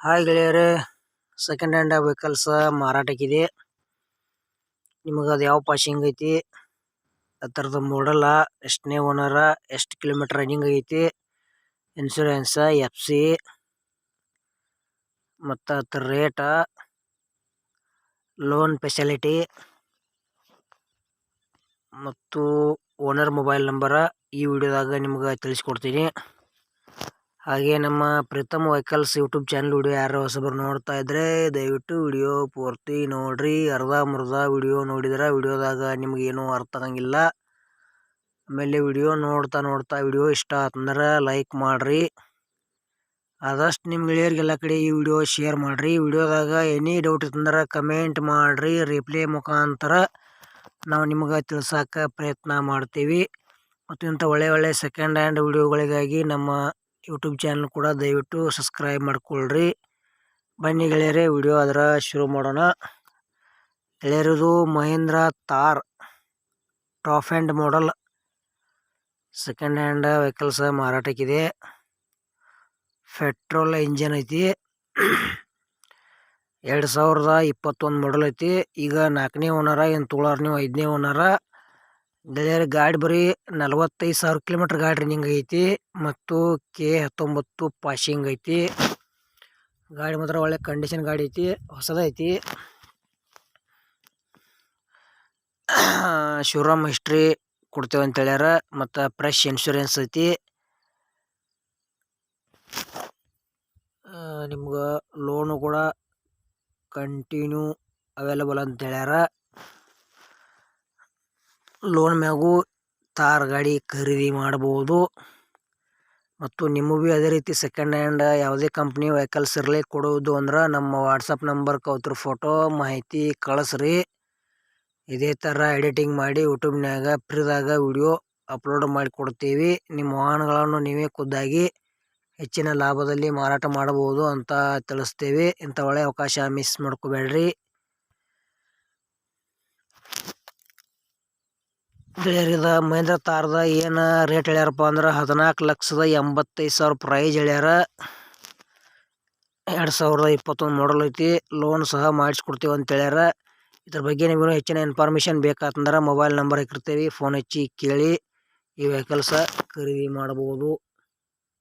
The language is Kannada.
ಹಾಯ್ ಗೆಳೆಯರೇ, ಸೆಕೆಂಡ್ ಹ್ಯಾಂಡ್ ವೆಹಿಕಲ್ಸ್ ಮಾರಾಟಕ್ಕಿದೆ. ನಿಮಗೆ ಅದು ಯಾವ ಪಾಸಿಂಗ್ ಐತಿ, ಅದರದ್ದು ಮಾಡಲ್ಲ, ಎಷ್ಟನೇ ಓನರ, ಎಷ್ಟು ಕಿಲೋಮೀಟರ್ ರನ್ನಿಂಗ್ ಐತಿ, ಇನ್ಶೂರೆನ್ಸ್, FC ಮತ್ತು ಅದ್ರ ರೇಟ, ಲೋನ್ ಫೆಸಿಲಿಟಿ ಮತ್ತು ಓನರ್ ಮೊಬೈಲ್ ನಂಬರ ಈ ವಿಡಿಯೋದಾಗ ನಿಮ್ಗೆ ತಿಳಿಸ್ಕೊಡ್ತೀನಿ. ಹಾಗೆ ನಮ್ಮ Preetham vehicles YouTube channel video ಯಾರು ಹೊಸಬರು ನೋಡ್ತಾ ಇದ್ರೆ ದಯವಿಟ್ಟು ವಿಡಿಯೋ ಪೂರ್ತಿ ನೋಡ್ರಿ. ಅರ್ಧ ವಿಡಿಯೋ ನೋಡಿದ್ರೆ ವಿಡಿಯೋದಾಗ ನಿಮಗೇನು ಅರ್ಥ ಆಗಂಗಿಲ್ಲ. ಆಮೇಲೆ ವಿಡಿಯೋ ನೋಡ್ತಾ ವಿಡಿಯೋ ಇಷ್ಟ ಆತಂದ್ರೆ ಲೈಕ್ ಮಾಡ್ರಿ. ಆದಷ್ಟು ನಿಮ್ಮ ಗೆಳೆಯರಿಗೆಲ್ಲ ಕಡೆ ಈ ವಿಡಿಯೋ ಶೇರ್ ಮಾಡ್ರಿ. ವಿಡಿಯೋದಾಗ ಎನಿ ಡೌಟ್ ಇತ್ತಂದ್ರೆ ಕಮೆಂಟ್ ಮಾಡ್ರಿ. ರಿಪ್ಲೈ ಮುಖಾಂತರ ನಾವು ನಿಮ್ಗೆ ತಿಳ್ಸೋಕೆ ಪ್ರಯತ್ನ ಮಾಡ್ತೀವಿ. ಮತ್ತು ಇಂಥ ಒಳ್ಳೆ ಸೆಕೆಂಡ್ ಹ್ಯಾಂಡ್ ವಿಡಿಯೋಗಳಿಗಾಗಿ ನಮ್ಮ ಯೂಟ್ಯೂಬ್ ಚಾನಲ್ ಕೂಡ ದಯವಿಟ್ಟು ಸಬ್ಸ್ಕ್ರೈಬ್ ಮಾಡ್ಕೊಳ್ರಿ. ಬನ್ನಿ ಗೆಳೆಯರೇ, ವಿಡಿಯೋ ಅದರ ಶುರು ಮಾಡೋಣ. ಗೆಳೆಯರದು Mahindra Thar top and model second hand vehicles ಮಾರಾಟಕ್ಕಿದೆ. ಪೆಟ್ರೋಲ್ ಇಂಜನ್ ಐತಿ. 2021 ಮಾಡಲ್ ಐತಿ. ಈಗ 4ನೇ ಓನರ, ಏನು ತೊಗೊಳೋರು ನೀವು 5ನೇ ಓನರ. ಗೆಳೆಯರ ಗಾಡಿ ಬರೀ 45,000 ಕಿಲೋಮೀಟರ್ ಗಾಡಿ ರನ್ನಿಂಗ್ ಐತಿ ಮತ್ತು K19 ಪಾಸಿಂಗ್ ಐತಿ. ಗಾಡಿ ಮಾತ್ರ ಒಳ್ಳೆ ಕಂಡೀಷನ್ ಗಾಡಿ ಐತಿ, ಹೊಸದೈತಿ. ಶೋರೂಮ್ ಹಿಸ್ಟ್ರಿ ಕೊಡ್ತೇವೆ ಅಂತ ಹೇಳ್ಯಾರ. ಮತ್ತು ಫ್ರೆಶ್ ಇನ್ಶೂರೆನ್ಸ್ ಐತಿ. ನಿಮ್ಗೆ ಲೋನು ಕೂಡ ಕಂಟಿನ್ಯೂ ಅವೈಲೇಬಲ್ ಅಂತ ಹೇಳ್ಯಾರ. ಲೋನ್ ಮ್ಯಾಗೂ ಥಾರ್ ಗಾಡಿ ಖರೀದಿ ಮಾಡ್ಬೋದು. ಮತ್ತು ನಿಮಗೂ ಭೀ ಅದೇ ರೀತಿ ಸೆಕೆಂಡ್ ಹ್ಯಾಂಡ್ ಯಾವುದೇ ಕಂಪ್ನಿ ವೆಹಿಕಲ್ಸ್ ಇರಲಿ ಕೊಡೋದು ಅಂದ್ರೆ ನಮ್ಮ ವಾಟ್ಸಪ್ ನಂಬರ್ಗೆ ಅವ್ರ ಫೋಟೋ ಮಾಹಿತಿ ಕಳಿಸ್ರಿ. ಇದೇ ಥರ ಎಡಿಟಿಂಗ್ ಮಾಡಿ ಯೂಟ್ಯೂಬ್ನಾಗ ಫ್ರೀದಾಗ ವಿಡಿಯೋ ಅಪ್ಲೋಡ್ ಮಾಡಿ ಕೊಡ್ತೀವಿ. ನಿಮ್ಮ ವಾಹನಗಳನ್ನು ನೀವೇ ಖುದ್ದಾಗಿ ಹೆಚ್ಚಿನ ಲಾಭದಲ್ಲಿ ಮಾರಾಟ ಮಾಡಬಹುದು ಅಂತ ತಿಳಿಸ್ತೇವೆ. ಇಂಥ ಒಳ್ಳೆ ಅವಕಾಶ ಮಿಸ್ ಮಾಡ್ಕೋಬೇಡ್ರಿ. ಗೆಳೆಯರಿದ ಮಹೀಂದ್ರ ಥಾರ್ದ ಏನು ರೇಟ್ ಹೇಳ್ಯಾರಪ್ಪ ಅಂದ್ರೆ 14,85,000 ಪ್ರೈಸ್ ಹೇಳ್ಯಾರ. 2021 ಮಾಡಲ್ ಐತಿ. ಲೋನ್ ಸಹ ಮಾಡಿಸ್ಕೊಡ್ತೀವಿ ಅಂತ ಹೇಳ್ಯಾರ. ಇದ್ರ ಬಗ್ಗೆ ನಿಮಗೂ ಹೆಚ್ಚಿನ ಇನ್ಫಾರ್ಮೇಷನ್ ಬೇಕಾತಂದ್ರೆ ಮೊಬೈಲ್ ನಂಬರ್ ಹಾಕಿರ್ತೀವಿ, ಫೋನ್ ಹಚ್ಚಿ ಕೇಳಿ ಈ ವೆಹಿಕಲ್ಸ ಖರೀದಿ ಮಾಡಬಹುದು.